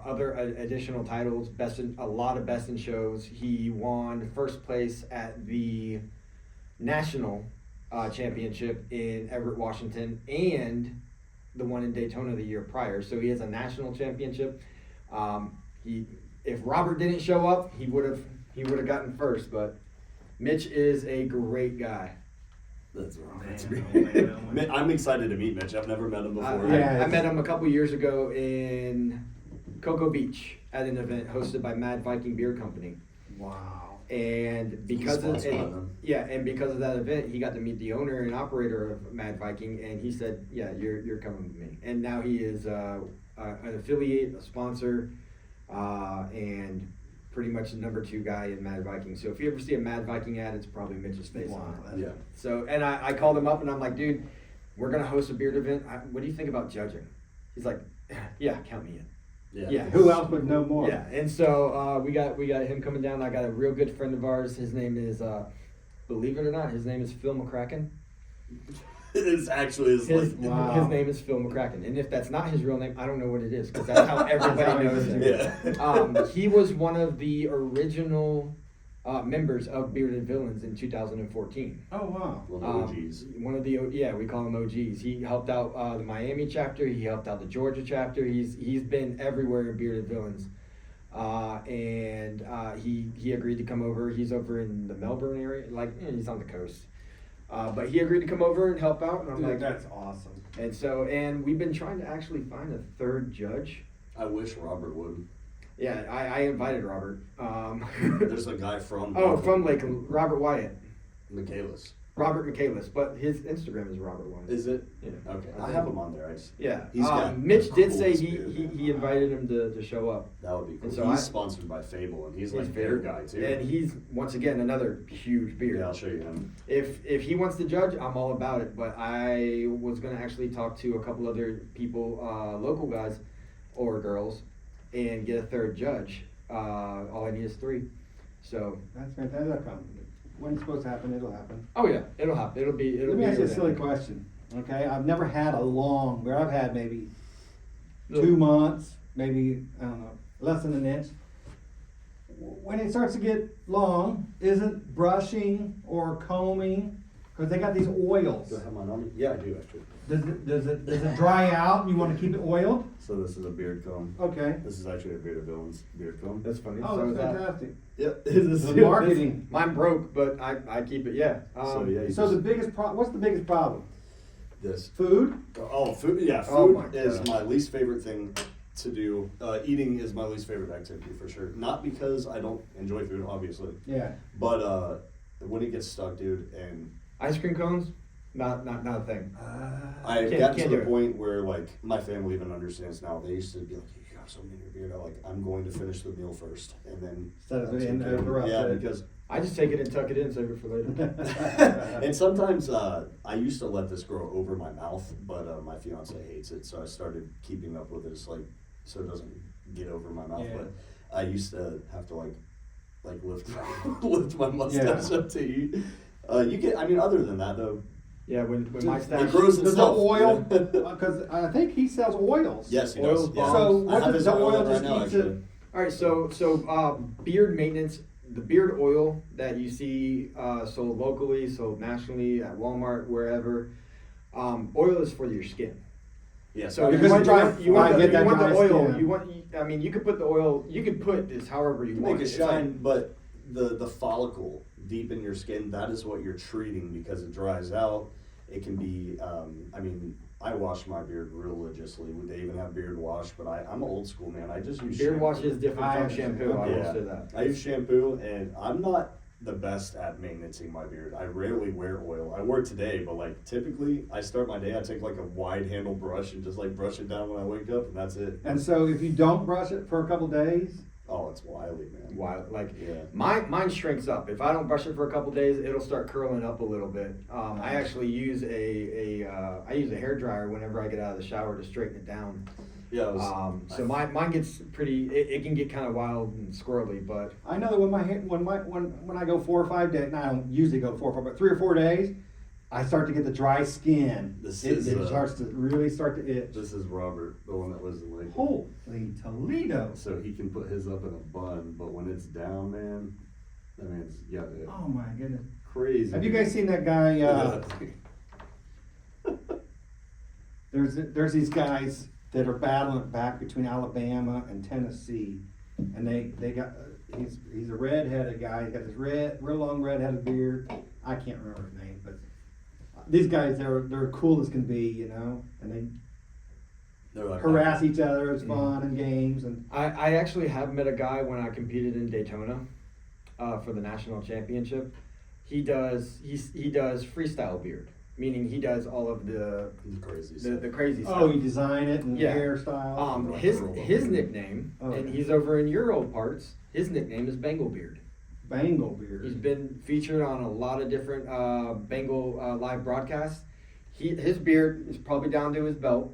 C: other additional titles. A lot of best in shows. He won first place at the national championship in Everett, Washington, and the one in Daytona the year prior. So he has a national championship. If Robert didn't show up, he would have gotten first. But Mitch is a great guy.
B: That's
A: Man,
B: great.
A: oh, man.
B: I'm excited to meet Mitch. I've never met him before.
C: I met him a couple years ago in Cocoa Beach at an event hosted by Mad Viking Beer Company.
A: Wow.
C: And because
B: Fun
C: of
B: spot, huh?
C: and because of that event, he got to meet the owner and operator of Mad Viking, and he said, "Yeah, you're coming with me." And now he is an affiliate, a sponsor, and pretty much the number 2 guy in Mad Viking. So if you ever see a Mad Viking ad, it's probably Mitch's face on it.
B: Yeah.
C: So, and I called him up and I'm like, "Dude, we're gonna host a beard event. What do you think about judging?" He's like, "Yeah, count me in." Yeah.
A: Who else would know more?
C: Yeah, and so we got him coming down. I got a real good friend of ours. His name is, believe it or not, his name is Phil McCracken.
B: It is actually his
A: Wow.
C: His name is Phil McCracken, and if that's not his real name, I don't know what it is because that's how everybody knows him.
B: Yeah.
C: He was one of the original members of Bearded Villains in 2014.
A: Oh, wow.
B: Well, OGs.
C: One of the we call him OGs. He helped out the Miami chapter. He helped out the Georgia chapter. He's been everywhere in Bearded Villains. He agreed to come over. He's over in the Melbourne area, he's on the coast. But he agreed to come over and help out, and I'm
A: Dude,
C: like,
A: that's awesome.
C: and we've been trying to actually find a third judge.
B: I wish Robert would.
C: Yeah, I invited Robert.
B: There's a guy from
C: from Lakeland, Robert Wyatt.
B: Michaelis.
C: Robert Michaelis, but his Instagram is Robert Wyatt.
B: Is it?
C: Yeah.
B: Okay. I have him on there.
C: Yeah.
B: He's got
C: Mitch
B: the
C: did say
B: coolest
C: he,
B: beard,
C: he,
B: man.
C: he invited him to show up.
B: That would be cool.
C: And so
B: He's
C: I-
B: sponsored by Fable, and he's
C: He's
B: like a beard guy too.
C: And he's, once again, another huge beard.
B: Yeah, I'll show you him.
C: If he wants to judge, I'm all about it. But I was going to actually talk to a couple other people, local guys or girls, and get a third judge. All I need is 3. So.
A: That's fantastic. When it's supposed to happen, it'll happen.
C: Oh yeah, it'll happen. It'll be.
A: Let me ask you a silly
C: event.
A: question. Okay, I've never had a long, where I've had maybe 2 months, maybe, I don't know, less than an inch. When it starts to get long, isn't brushing or combing, because they got these oils.
B: Do I have mine on me? Yeah, I do actually.
A: Does it dry out and you want to keep it oiled?
B: So this is a beard comb.
A: Okay.
B: This is actually a Bearded Villains beard comb.
C: That's funny.
A: Oh,
C: So
A: that's
C: that-
A: fantastic.
B: Yep.
A: The marketing.
C: Mine broke, but I keep it. Yeah.
B: So yeah. you
A: So the
B: just-
A: biggest what's the biggest problem?
B: this.
A: Food?
B: Oh, food. Yeah, food
C: Oh my
B: is
C: gosh.
B: my least favorite thing to do. Eating is my least favorite activity for sure. Not because I don't enjoy food, obviously,
A: Yeah.
B: but when it gets stuck, dude, and
C: Ice cream cones, not a thing.
B: I've
C: Can't-
B: gotten
C: can't
B: to
C: do
B: the
C: it.
B: point where like my family even understands now. They used to be like, "You got something in your beard." I'm like, "I'm going to finish the meal first, and then."
A: Instead of
B: that's
A: in
B: okay."
A: the rough
B: Yeah,
A: bed.
B: because
C: I just take it and tuck it in, save it for later.
B: and sometimes I used to let this grow over my mouth, but my fiance hates it, so I started keeping up with it, just like so it doesn't get over my mouth.
A: Yeah.
B: But I used to have to like lift lift my mustache up to eat. You get, I mean, other than that though,
C: Yeah, when my
B: it
C: stash.
B: grows
A: Does the
B: itself.
A: oil? Because I think he sells oils.
B: Yes, he
C: Oils,
B: does. Yeah.
C: bombs.
A: So
B: I
A: what
B: have
A: does
B: his
A: the oil
B: on
A: just
B: right now,
A: keeps it?
B: actually.
C: All right, so beard maintenance, the beard oil that you see sold locally, sold nationally at Walmart, wherever, oil is for your skin.
B: Yeah,
C: So
A: Because
C: you
A: it dry-
C: want, you want,
A: I
C: the,
A: get that
C: you want the
A: dry
C: oil.
A: skin.
C: You want. I mean, you could put the oil. You could put this however you
B: You
C: want.
B: make it
C: It's like-
B: shine, but the follicle deep in your skin, that is what you're treating because it dries out. It can be, I mean, I wash my beard religiously. They even have beard wash, but I'm an old school man. I just use
C: beard
B: shampoo.
C: wash is different
A: I
C: from
A: understand.
C: shampoo. I will
B: Yeah.
C: say that.
B: I use shampoo, and I'm not the best at maintaining my beard. I rarely wear oil. I wore it today, but like typically, I start my day. I take like a wide handle brush and just like brush it down when I wake up, and that's it.
A: And so if you don't brush it for a couple days,
B: Oh, it's wily, man.
C: Why? Like
B: Yeah.
C: mine shrinks up. If I don't brush it for a couple days, it'll start curling up a little bit. I actually use I use a hair dryer whenever I get out of the shower to straighten it down.
B: Yeah. It was,
C: So mine gets pretty. It can get kind of wild and squirrely, but
A: I know that when I go 4 or 5 days, and I don't usually go 4 or 5, but 3 or 4 days, I start to get the dry skin.
B: This
A: it
B: is,
A: starts to really start to itch.
B: This is Robert, the one that lives in Lakeland.
A: Holy Toledo!
B: So he can put his up in a bun, but when it's down, man, that man's got it
A: Oh my goodness!
B: crazy.
A: Have you guys seen that guy? There's these guys that are battling it back between Alabama and Tennessee, and they got he's a red-headed guy. He's got this real long red-headed beard. I can't remember his name, but these guys they're cool as can be, you know, and
B: They're
A: they
B: like,
A: harass each other. It's fun and games and.
C: I actually have met a guy when I competed in Daytona for the national championship. He does freestyle beard, meaning he does all of the
B: crazy stuff.
C: the crazy stuff.
A: Oh, you design it and
C: Yeah.
A: hairstyle.
B: Rock
C: His
B: and roll.
C: his nickname,
A: Oh,
C: and
A: yeah.
C: he's over in Euro parts. His nickname is Bengal Beard.
A: Bengal beard.
C: He's been featured on a lot of different Bengal live broadcasts. His beard is probably down to his belt.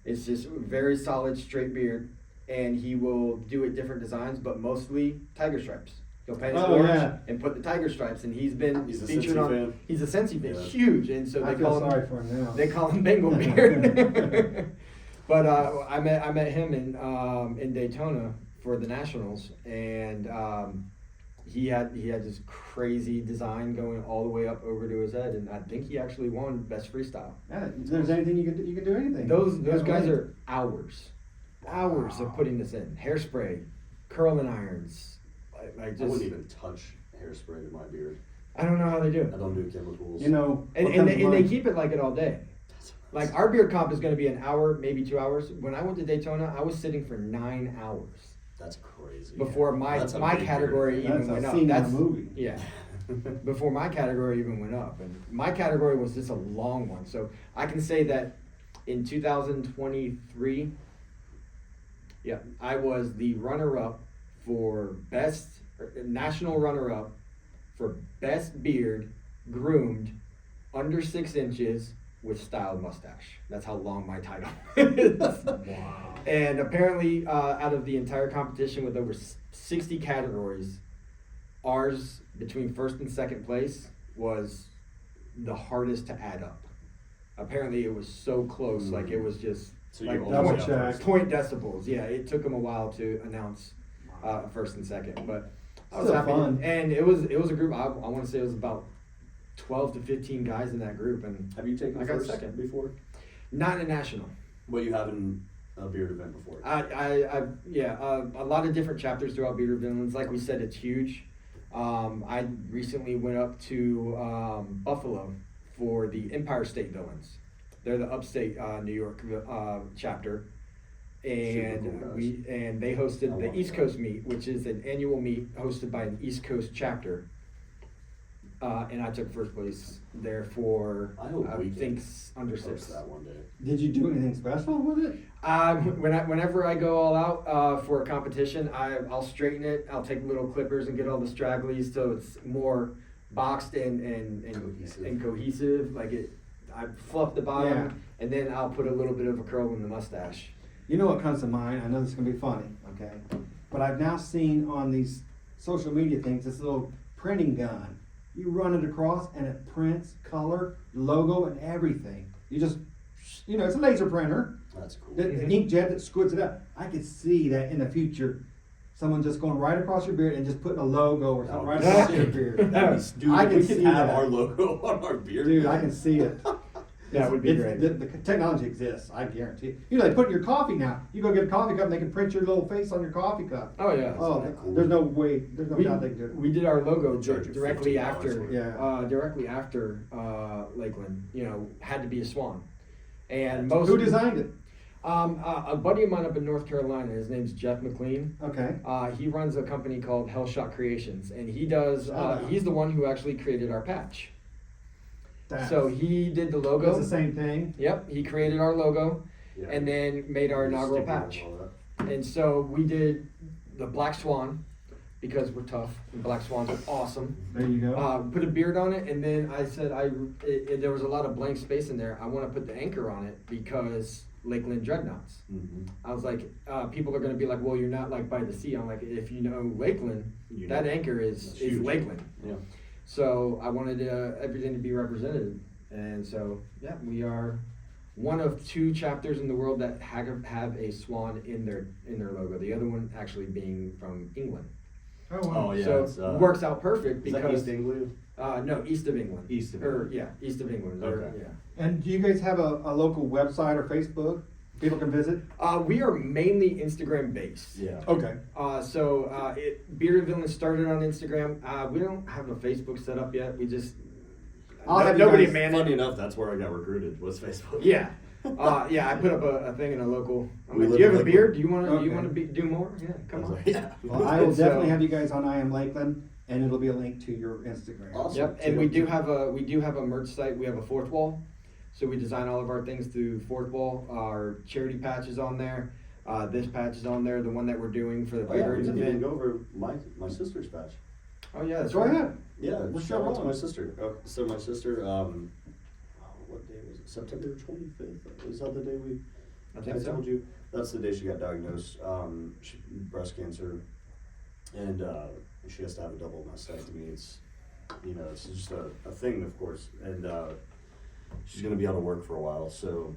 C: It's just very solid, straight beard, and he will do it different designs, but mostly tiger stripes. He'll paint it
A: Oh,
C: orange
A: yeah.
C: and put the tiger stripes, and he's been
B: He's a
C: featured
B: Cincy
C: on.
B: fan.
C: He's a Cincy fan,
B: Yeah.
C: huge, and so
A: I
C: they
A: feel
C: call him.
A: sorry for him now.
C: They call him Bengal Beard. But I met him in Daytona for the nationals, and he had this crazy design going all the way up over to his head, and I think he actually won best freestyle.
A: Yeah, if there's anything you can do anything.
C: Those
A: That's
C: guys
A: right.
C: are hours of putting this in. Hairspray, curling irons, like
B: I
C: just.
B: wouldn't even touch hairspray to my beard.
C: I don't know how they do it.
B: I don't do chemicals.
A: You know,
C: And,
A: what
C: and,
A: comes
C: they,
A: to
C: and they
A: mind-
C: keep it like it all day. Like our beard comp is going to be an hour, maybe 2 hours. When I went to Daytona, I was sitting for 9 hours
B: That's crazy.
C: before my
B: That's a
C: my
B: big
C: category
B: beard.
C: even
A: That's
C: went
A: a
C: up.
A: scene in a
C: That's
A: movie.
C: yeah. Before my category even went up, and my category was just a long one. So I can say that in 2023, yeah, I was the runner-up for national runner-up for best beard groomed under 6 inches with styled mustache. That's how long my title is.
A: Wow.
C: And apparently, out of the entire competition with over 60 categories, ours between first and second place was the hardest to add up. Apparently, it was so close, like it was just
B: So
C: like
B: you
A: double
B: almost got
A: check.
B: first.
C: point decibels. Yeah, it took them a while to announce first and second, but I was
A: Still
C: happy.
A: fun.
C: And it was a group. I want to say it was about 12 to 15 guys in that group, and
B: Have you taken
C: I got
B: first
C: second.
B: before?
C: not a national.
B: Well, you haven't a beard event before.
C: A lot of different chapters throughout Bearded Villains. Like we said, it's huge. I recently went up to Buffalo for the Empire State Villains. They're the upstate New York chapter, and
B: Super cool guys.
C: they hosted
B: I
C: the
B: want
C: East
B: that.
C: Coast meet, which is an annual meet hosted by an East Coast chapter. And I took first place there for
B: I hope we can
C: think under
B: Post
C: 6.
B: that one day.
A: Did you do anything special with it?
C: Whenever I go all out for a competition, I'll straighten it. I'll take little clippers and get all the stragglies so it's more boxed and cohesive. Like I fluff the bottom,
A: Yeah.
C: and then I'll put a little bit of a curl in the mustache.
A: You know what comes to mind? I know this is gonna be funny, okay? But I've now seen on these social media things this little printing gun. You run it across and it prints color, logo, and everything. You just, it's a laser printer.
B: That's cool.
A: The inkjet that squirts it out. I could see that in the future. Someone just going right across your beard and just putting a logo or something right across your beard.
B: Dude,
A: I can
B: we
A: see
B: could have
A: that.
B: our logo on our beard.
A: Dude, I can see it.
C: That would be great.
A: The technology exists, I guarantee. They put in your coffee now. You go get a coffee cup and they can print your little face on your coffee cup.
C: Oh yeah.
A: Oh,
B: that cool?
A: there's no way, there's no
C: We,
A: doubt they can do it.
C: we did our logo
B: They charge you
C: directly
B: $15
C: after,
B: for it.
A: Yeah.
C: directly after Lakeland. Had to be a swan, and
B: Who
C: most
A: Who designed it?
C: a buddy of mine up in North Carolina. His name's Jeff McLean.
A: Okay.
C: He runs a company called Hellshot Creations, and he does.
A: Shout out.
C: He's the one who actually created our patch.
A: That's-
C: So he did the logo.
A: That's the same thing.
C: Yep, he created our logo,
B: Yeah.
C: and then made our inaugural
B: Sticker and
C: patch.
B: all that.
C: And so we did the black swan because we're tough, and black swans are awesome.
A: There you go.
C: Put a beard on it, and then I said there was a lot of blank space in there. I want to put the anchor on it because Lakeland Dreadnoughts.
B: Mhm.
C: I was like, people are going to be like, well, you're not like by the sea. I'm like, if you know Lakeland,
B: You
C: that
B: know.
C: anchor is
B: That's huge.
C: Lakeland.
B: Yeah.
C: So I wanted everything to be represented, and so yeah, we are one of 2 chapters in the world that have a swan in their logo. The other one actually being from England.
A: Oh,
B: Oh yeah.
C: so
B: it's,
C: it works out perfect
B: Is that
C: because
B: East England?
C: no, east of England.
B: East of
C: Or
B: England.
C: yeah, east of England.
B: Okay.
C: Yeah.
A: And do you guys have a local website or Facebook people can visit?
C: We are mainly Instagram based.
B: Yeah.
A: Okay.
C: Bearded Villains started on Instagram. We don't have a Facebook set up yet. We just
A: I'll have you
C: nobody
A: guys-
C: managed.
B: Funny enough, that's where I got recruited. Was Facebook.
C: Yeah. I put up a thing in a local. I'm
B: We
C: like,
B: live
C: do you have
B: in
C: a
B: Lakeland.
C: beard? Do you want to? Do you
A: Okay.
C: want to do more? Yeah,
B: I
C: come
B: was
C: on.
B: like, yeah.
A: Well, I will
C: So-
A: definitely have you guys on I Am Lakeland, and it'll be a link to your Instagram.
B: Awesome.
C: Yep, and we do have a merch site. We have a Fourth Wall, so we design all of our things through Fourth Wall. Our charity patch is on there. This patch is on there. The one that we're doing for the
B: Oh, yeah, we
C: veterans
B: didn't even
C: event.
B: go over my sister's patch.
C: Oh yeah, that's
A: Go
C: right.
A: ahead.
B: Yeah,
A: We're
B: shout out to
A: still
B: my
A: on.
B: sister. So my sister, what day was it? September 25th. Is that the day
C: I think so.
B: told you? That's the day she got diagnosed. Breast cancer, and she has to have a double mastectomy. It's it's just a thing, of course, and she's gonna be out of work for a while. So,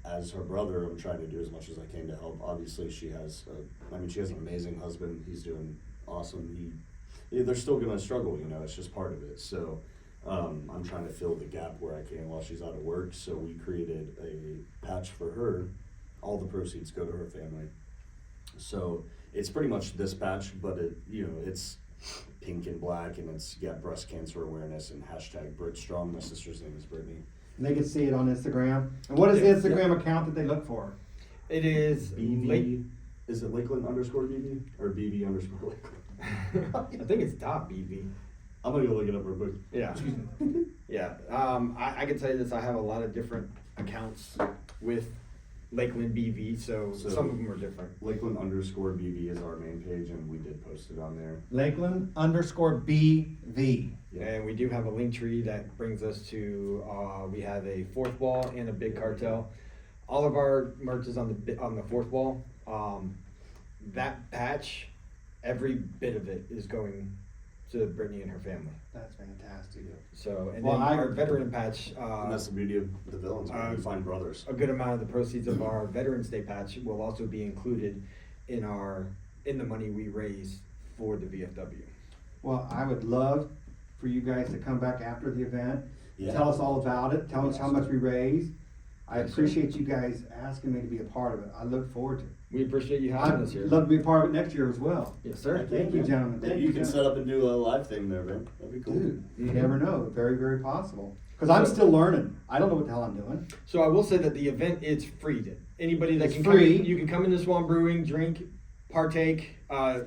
B: as her brother, I'm trying to do as much as I can to help. Obviously, she has an amazing husband. He's doing awesome. They're still gonna struggle. It's just part of it. So. I'm trying to fill the gap where I can while she's out of work. So we created a patch for her. All the proceeds go to her family. So it's pretty much this patch, but it's pink and black, and it's got breast cancer awareness and hashtag Brit Strong. My sister's name is Brittany.
A: And they can see it on Instagram. And what is the
C: Yeah.
A: Instagram account that they look for?
C: It is
B: BV, is it Lakeland _BV or BV _ Lakeland?
C: I think it's .bv.
B: I'm gonna go look it up real quick.
C: Yeah. Yeah. I can tell you this, I have a lot of different accounts with Lakeland BV, so
B: So-
C: some of them are different.
B: Lakeland _ BV is our main page, and we did post it on there.
A: Lakeland _BV.
B: Yeah.
C: And we do have a link tree that brings us to, we have a fourth wall and a big cartel. All of our merch is on the fourth wall. That patch, every bit of it is going to Brittany and her family.
A: That's fantastic.
C: So, and
A: Well,
C: then
A: I-
C: our veteran patch,
B: And that's the beauty of the villains, man. We find brothers.
C: a good amount of the proceeds of our Veterans Day patch will also be included in the money we raise for the VFW.
A: Well, I would love for you guys to come back after the event.
B: Yeah.
A: Tell us all about it. Tell us how much we raised. I
C: Yes, sir.
A: appreciate you guys asking me to be a part of it. I look forward to it.
C: We appreciate you having
A: I'd
C: us here.
A: love to be a part of it next year as well.
C: Yes, sir.
A: Thank you, gentlemen.
B: Maybe
A: Thank
B: you
A: you,
B: can
A: gentlemen.
B: set up and do a live thing there, man. That'd be cool.
A: Dude, you
C: Mhm.
A: never know. Very, very possible. Because I'm
C: So-
A: still learning. I don't know what the hell I'm doing.
C: So I will say that the event is free to anybody that
A: It's
C: can
A: free.
C: come in. You can come into Swan Brewing, drink, partake,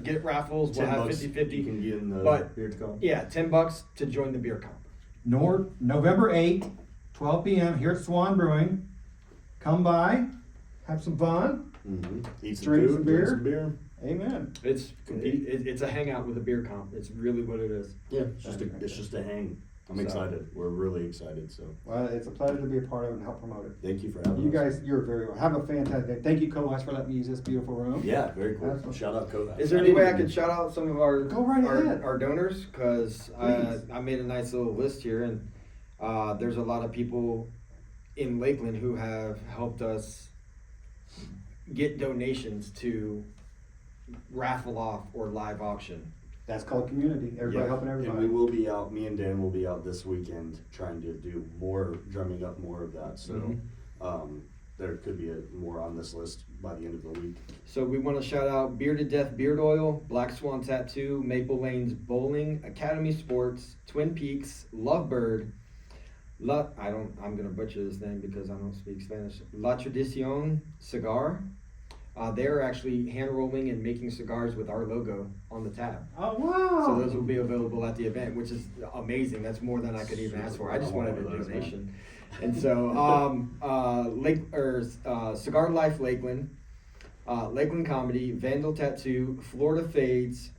C: get raffles. We'll have
B: $10
C: 50-50.
B: You can get in the
C: But-
B: beer to come.
C: Yeah, $10 to join the beer comp.
A: November 8th, 12 p.m. here at Swan Brewing. Come by, have some fun.
B: Eat some
A: Drink
B: food,
A: some
B: drink
A: beer.
B: some beer.
A: Amen.
C: It's
B: Compete.
C: it's a hangout with a beer comp. It's really what it is.
B: Yeah, it's just a hang. I'm
C: So-
B: excited. We're really excited. So
A: Well, it's a pleasure to be a part of it and help promote it.
B: thank you for having
A: You
B: us.
A: guys, you're very well. Have a fantastic day. Thank you, Coach, for letting me use this beautiful room.
B: Yeah, very cool.
A: Absolutely.
B: Shout out Kodak.
C: Is there any way I could shout out some of our
A: Go right ahead.
C: our donors? Because
A: Please.
C: I made a nice little list here, and there's a lot of people in Lakeland who have helped us get donations to raffle off or live auction.
A: That's called community. Everybody
C: Yeah.
A: helping
B: And
A: everybody.
B: we will be out. Me and Dan will be out this weekend trying to do more, drumming up more of that. So
C: Mhm.
B: there could be more on this list by the end of the week.
C: So we want to shout out Bearded Death Beard Oil, Black Swan Tattoo, Maple Lanes Bowling, Academy Sports, Twin Peaks, Lovebird, I'm gonna butcher this name because I don't speak Spanish. La Tradicion Cigar. They're actually hand rolling and making cigars with our logo on the tab.
A: Oh, wow.
C: So those will be available at the event, which is amazing. That's more than I could even ask for. I just wanted a donation. And so, Cigar Life Lakeland, Lakeland Comedy, Vandal Tattoo, Florida Fades,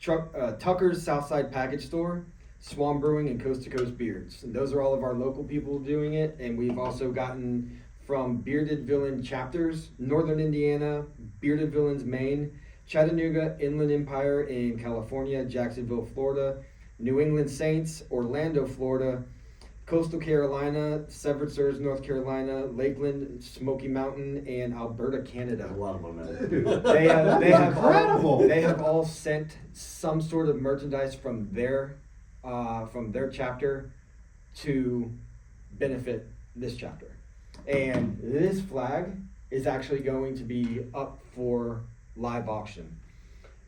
C: Tucker's Southside Package Store, Swan Brewing, and Coast to Coast Beards. And those are all of our local people doing it. And we've also gotten from Bearded Villain chapters, Northern Indiana, Bearded Villains Maine, Chattanooga Inland Empire in California, Jacksonville, Florida, New England Saints, Orlando, Florida, Coastal Carolina, Severed Sers, North Carolina, Lakeland, Smoky Mountain, and Alberta, Canada.
B: A lot of them.
A: Dude.
C: They have
A: incredible.
C: They have all sent some sort of merchandise from their chapter to benefit this chapter. And this flag is actually going to be up for live auction.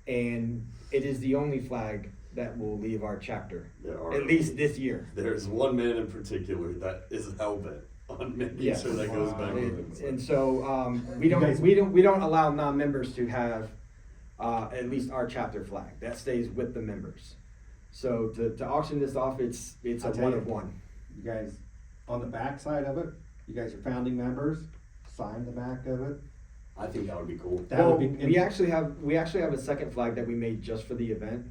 C: And it is the only flag that will leave our chapter,
B: There are
C: at least this year.
B: There's one man in particular that is hell-bent on making
C: Yes.
B: sure that goes back.
C: And so we
A: guys-
C: don't allow non-members to have at least our chapter flag. That stays with the members. So to auction this off, it's a
A: I'll tell
C: one
A: you.
C: of one.
A: You guys, on the back side of it, you guys are founding members. Sign the back of it.
B: I think that would be cool.
A: That
C: Well,
A: would be.
C: we actually have a second flag that we made just for the event.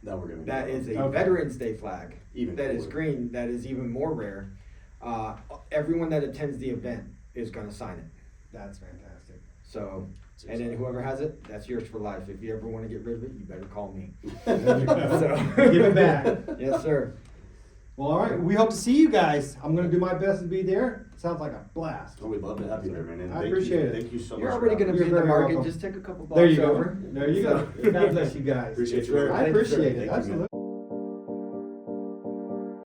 B: That we're gonna.
C: That is a
A: Okay.
C: Veterans Day flag.
B: Even
C: that is
B: cooler.
C: green. That is even more rare. Everyone that attends the event is going to sign it.
A: That's fantastic.
C: So, and then whoever has it, that's yours for life. If you ever want to get rid of it, you better call me.
A: Give it back.
C: Yes, sir.
A: Well, all right. We hope to see you guys. I'm going to do my best to be there. Sounds like a blast.
B: Oh, we'd love to have you there, man. And
A: I
B: thank
A: appreciate
B: you.
A: it.
B: Thank you so
C: You're
B: much.
C: already
B: for
C: going to
A: You're
C: be in the
A: very
C: market.
A: welcome.
C: Just take a couple
A: There
C: blocks
A: you go.
C: over.
A: There you go.
C: So-
A: God bless you guys.
B: Appreciate you.
C: Yes, sir.
A: I
B: Thank you, sir.
A: appreciate it.
B: Thank you, man.
A: Absolutely.